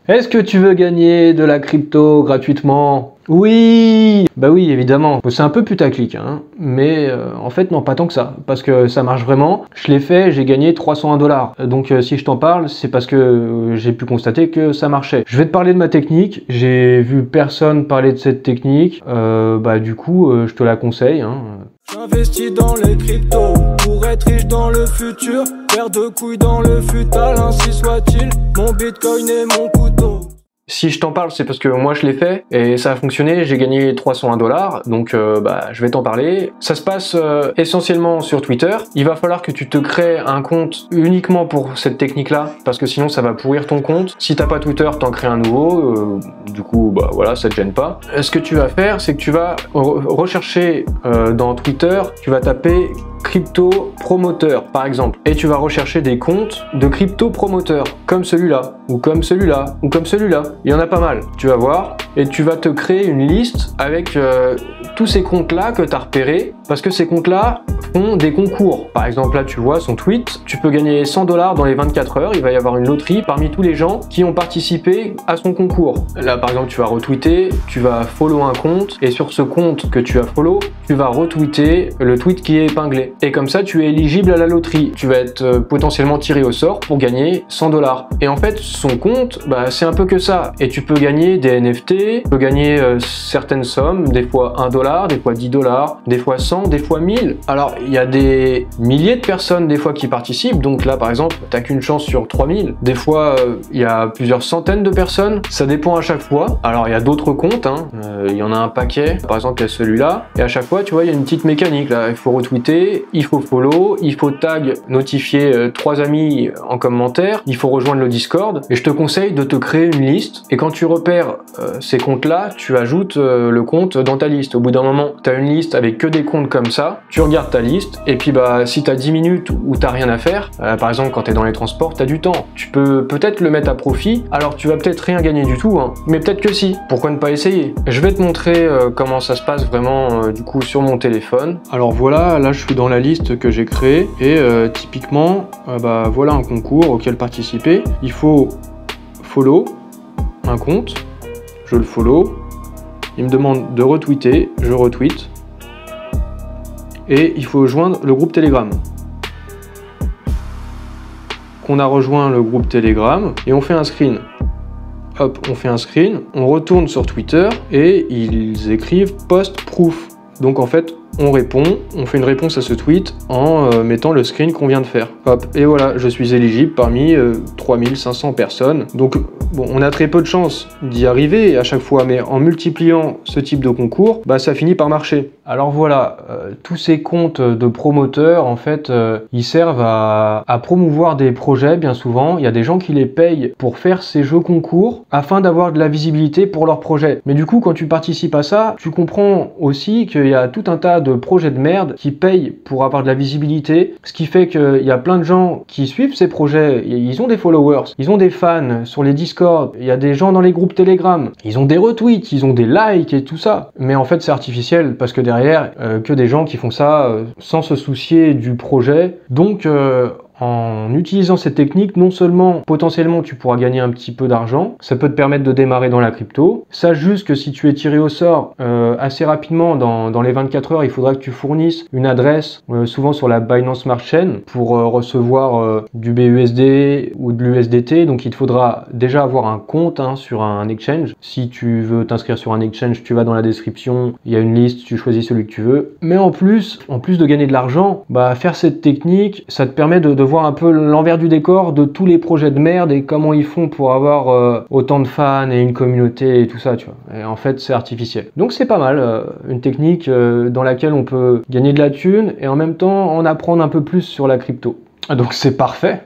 Est-ce que tu veux gagner de la crypto gratuitement? Oui! Bah oui, évidemment. C'est un peu putaclic, hein. Mais en fait, non, pas tant que ça. Parce que ça marche vraiment. Je l'ai fait, j'ai gagné 301 $. Donc si je t'en parle, c'est parce que j'ai pu constater que ça marchait. Je vais te parler de ma technique. J'ai vu personne parler de cette technique. Du coup, je te la conseille, hein. J'investis dans les cryptos pour être riche dans le futur. Paire de couilles dans le futal, ainsi soit-il. Mon bitcoin est mon couteau. Si je t'en parle, c'est parce que moi je l'ai fait et ça a fonctionné, j'ai gagné 301 $, donc je vais t'en parler. Ça se passe essentiellement sur Twitter. Il va falloir que tu te crées un compte uniquement pour cette technique-là, parce que sinon ça va pourrir ton compte. Si t'as pas Twitter, t'en crées un nouveau, du coup voilà, ça te gêne pas. Ce que tu vas faire, c'est que tu vas rechercher dans Twitter, tu vas taper crypto promoteur par exemple, et tu vas rechercher des comptes de crypto promoteurs comme celui-là, ou comme celui-là, ou comme celui-là. Il y en a pas mal, tu vas voir, et tu vas te créer une liste avec tous ces comptes-là que tu as repérés, parce que ces comptes-là font des concours. Par exemple, là tu vois son tweet, tu peux gagner 100 $ dans les 24 heures, il va y avoir une loterie parmi tous les gens qui ont participé à son concours. Là par exemple, tu vas retweeter, tu vas follow un compte, et sur ce compte que tu as follow, tu vas retweeter le tweet qui est épinglé. Et comme ça, tu es éligible à la loterie. Tu vas être potentiellement tiré au sort pour gagner 100 $. Et en fait, son compte, c'est un peu que ça. Et tu peux gagner des NFT, tu peux gagner certaines sommes, des fois 1 $, des fois 10 $, des fois 100, des fois 1000. Alors, il y a des milliers de personnes des fois qui participent. Donc là, par exemple, t'as qu'une chance sur 3000. Des fois, il y a plusieurs centaines de personnes. Ça dépend à chaque fois. Alors, il y a d'autres comptes, hein. Il y en a un paquet. Par exemple, il y a celui-là. Et à chaque fois, tu vois, il y a une petite mécanique là. Il faut retweeter, il faut follow, il faut tag, notifier 3 amis en commentaire, il faut rejoindre le Discord, et je te conseille de te créer une liste, et quand tu repères ces comptes-là, tu ajoutes le compte dans ta liste. Au bout d'un moment, tu as une liste avec que des comptes comme ça, tu regardes ta liste, et puis si tu as 10 minutes où tu n'as rien à faire, par exemple quand tu es dans les transports, tu as du temps, tu peux peut-être le mettre à profit, alors tu vas peut-être rien gagner du tout, hein, mais peut-être que si, pourquoi ne pas essayer? Je vais te montrer comment ça se passe vraiment du coup sur mon téléphone. Alors voilà, là je suis dans la liste que j'ai créée, et typiquement voilà un concours auquel participer. Il faut follow un compte, je le follow, il me demande de retweeter, je retweet, et il faut joindre le groupe Telegram. On a rejoint le groupe Telegram et on fait un screen. Hop, on fait un screen, on retourne sur Twitter et ils écrivent post proof. Donc en fait, on répond, on fait une réponse à ce tweet en mettant le screen qu'on vient de faire. Hop, et voilà, je suis éligible parmi 3500 personnes. Donc bon, on a très peu de chances d'y arriver à chaque fois, mais en multipliant ce type de concours, ça finit par marcher. Alors voilà, tous ces comptes de promoteurs, en fait, ils servent à promouvoir des projets bien souvent. Il y a des gens qui les payent pour faire ces jeux concours afin d'avoir de la visibilité pour leur projet. Mais du coup, quand tu participes à ça, tu comprends aussi qu'il y a tout un tas de projets de merde qui payent pour avoir de la visibilité, ce qui fait qu'il y a plein de gens qui suivent ces projets, ils ont des followers, ils ont des fans sur les Discord, il y a des gens dans les groupes Telegram, ils ont des retweets, ils ont des likes et tout ça, mais en fait c'est artificiel parce que derrière, que des gens qui font ça sans se soucier du projet, donc en utilisant cette technique, non seulement potentiellement tu pourras gagner un petit peu d'argent, ça peut te permettre de démarrer dans la crypto. Sache juste que si tu es tiré au sort assez rapidement, dans les 24 heures, il faudra que tu fournisses une adresse, souvent sur la Binance Smart Chain, pour recevoir du BUSD ou de l'USDT. Donc il te faudra déjà avoir un compte sur un exchange. Si tu veux t'inscrire sur un exchange, tu vas dans la description, il y a une liste, tu choisis celui que tu veux. Mais en plus de gagner de l'argent, faire cette technique, ça te permet de voir un peu l'envers du décor de tous les projets de merde et comment ils font pour avoir autant de fans et une communauté et tout ça, tu vois. Et en fait, c'est artificiel. Donc c'est pas mal, une technique dans laquelle on peut gagner de la thune et en même temps en apprendre un peu plus sur la crypto. Donc c'est parfait.